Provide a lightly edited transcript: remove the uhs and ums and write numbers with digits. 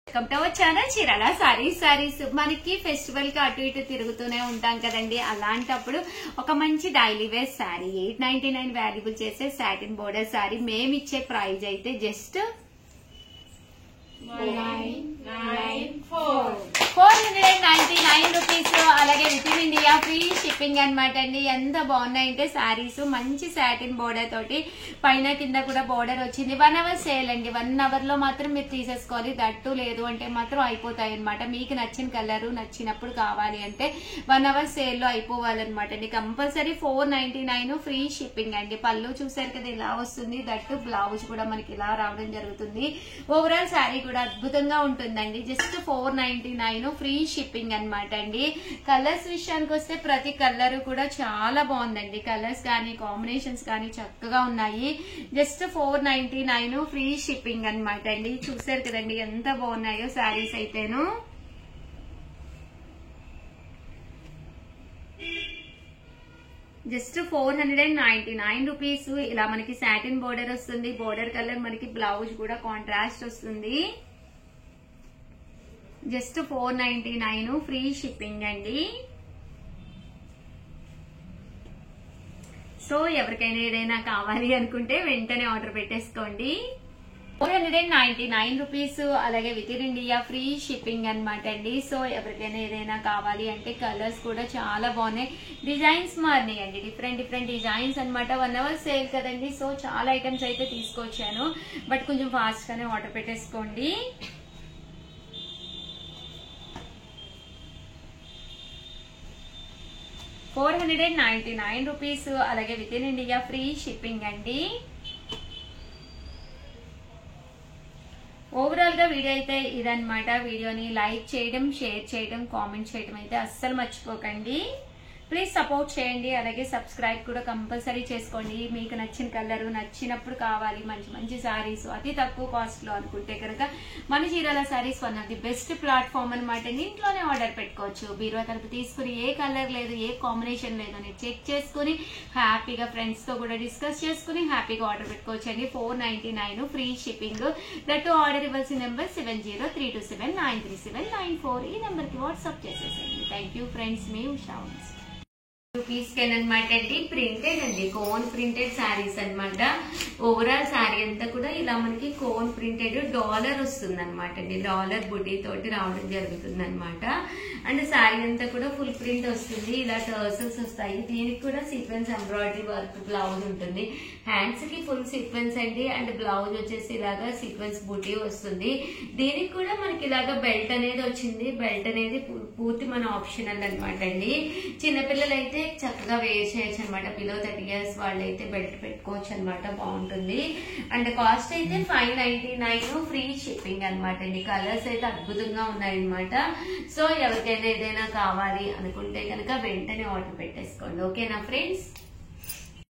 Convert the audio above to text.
Welcome to our channel Chirala saris మనకి festival కి అటు ఇటు తిరుగుతూనే ఉంటాం కదండి. అలాంటప్పుడు ఒక మంచి డైలీ వేర్ సారీ 899 వాల్యుబుల్ చేసే సాటిన్ బోర్డర్ సారీ మేము ఇచ్చే ప్రైజ్ అయితే జస్ట్ 499 రూపీస్. అలాగే with in India free shipping అనమాట అండి. ఎంత బాగున్నాయంటే సారీస్ మంచి సాటిన్ బోర్డర్ తోటి పైన కింద కూడా బోర్డర్ వచ్చింది. 1 అవర్ సేల్ అండి. 1 అవర్ లో మాత్రం మీరు తీసేసుకోవాలి. దట్టు లేదు అంటే మాత్రం అయిపోతాయి అనమాట. మీకు నచ్చిన కలర్ నచ్చినప్పుడు కావాలి అంటే 1 అవర్ సేల్ లో అయిపోవాలన్నమాట అండి. కంపల్సరీ 499 ఫ్రీ షిప్పింగ్ అండి. పళ్ళు చూసారు కదా ఇలా వస్తుంది. దట్టు బ్లౌజ్ కూడా మనకి ఇలా రావడం జరుగుతుంది. ఓవరాల్ శారీ కూడా అద్భుతంగా ఉంటుందండి. జస్ట్ 499 ఫ్రీ షిప్పింగ్ అనమాట అండి. కలర్స్ విషయానికి వస్తే ప్రతి కలర్ కూడా చాలా బాగుందండి. కలర్స్ కానీ కాంబినేషన్స్ కానీ చక్కగా ఉన్నాయి. జస్ట్ 499 ఫ్రీ షిప్పింగ్ అనమాట అండి. చూసారు కదండి ఎంత బాగున్నాయో శారీస్ అయితేను. Just 499 rupees. ఇలా మనకి సాటిన్ బోర్డర్ వస్తుంది. బోర్డర్ కలర్ మనకి బ్లౌజ్ కూడా కాంట్రాస్ట్ వస్తుంది. జస్ట్ 499 ఫ్రీ షిప్పింగ్ అండి. సో ఎవరికైనా ఏదైనా కావాలి అనుకుంటే వెంటనే ఆర్డర్ పెట్టేసుకోండి. 499 రూపీస్. అలాగే with in India free shipping అనమాట అండి. సో ఎవరికైనా ఏదైనా కావాలి అంటే కలర్స్ కూడా చాలా బాగున్నాయి. డిజైన్స్ మారినాయి అండి. డిఫరెంట్ డిజైన్స్ అనమాట. 1 అవర్ సేల్ కదండి. సో చాలా ఐటమ్స్ అయితే తీసుకొచ్చాను. బట్ కొంచెం ఫాస్ట్ గానే ఆర్డర్ పెట్టేసుకోండి. రూపీస్. అలాగే with in India free shipping అండి. ఓవరాల్ గా వీడియో అయితే ఇదన్నమాట. వీడియోని లైక్ చేయడం, షేర్ చేయడం, కామెంట్ చేయడం అయితే అస్సలు మర్చిపోకండి. ప్లీజ్ సపోర్ట్ చేయండి. అలాగే సబ్స్క్రైబ్ కూడా కంపల్సరీ చేసుకోండి. మీకు నచ్చిన కలర్ నచ్చినప్పుడు కావాలి మంచి సారీస్ అతి తక్కువ కాస్ట్ లో అనుకుంటే కనుక మన Chirala saris one of the best platform అనమాట. ఇంట్లోనే ఆర్డర్ పెట్టుకోవచ్చు. బీరువా తలుపు తీసుకుని ఏ కలర్ లేదు ఏ కాంబినేషన్ లేదు అని చెక్ చేసుకుని హ్యాపీగా ఫ్రెండ్స్ తో కూడా డిస్కస్ చేసుకుని హ్యాపీగా ఆర్డర్ పెట్టుకోవచ్చు అండి. 499 ఫ్రీ షిప్పింగ్. దట్టు ఆర్డర్ ఇవ్వాల్సిన నెంబర్ 7032793794. ఈ నెంబర్ కి వాట్సాప్ చేసేసేయండి. Thank you friends. Me Usha rupees can అనమాట అండి. ప్రింటెడ్ అండి. కోన్ ప్రింటెడ్ శారీస్ అనమాట. ఓవరాల్ శారీ అంతా కూడా ఇలా మనకి కోన్ ప్రింటెడ్ డాలర్ వస్తుంది అనమాట అండి. డాలర్ బుటీ తోటి రావడం జరుగుతుంది అనమాట. అండ్ శారీ అంతా కూడా ఫుల్ ప్రింట్ వస్తుంది. ఇలా టర్సల్స్ వస్తాయి. దీనికి కూడా సీక్వెన్స్ ఎంబ్రాయిడరీ వర్క్ బ్లౌజ్ ఉంటుంది. హ్యాండ్స్ కి ఫుల్ సీక్వెన్స్ అండి. అండ్ బ్లౌజ్ వచ్చేసి ఇలాగా సీక్వెన్స్ బుటీ వస్తుంది. దీనికి కూడా మనకి ఇలాగా బెల్ట్ అనేది వచ్చింది. బెల్ట్ అనేది పూర్తి మన ఆప్షనల్ అనమాట అండి. చిన్నపిల్లలు అయితే చక్కగా వేర్ చేయొచ్చు అనమాట. బిలో 30 years వాళ్ళైతే బెల్ట్ పెట్టుకోవచ్చు అనమాట. బాగుంటుంది. అండ్ కాస్ట్ అయితే 599 ఫ్రీ షిప్పింగ్ అనమాట అండి. కలర్స్ అయితే అద్భుతంగా ఉన్నాయన్నమాట. సో ఎవరికైనా ఏదైనా కావాలి అనుకుంటే కనుక వెంటనే ఆర్డర్ పెట్టేసుకోండి. ఓకేనా ఫ్రెండ్స్.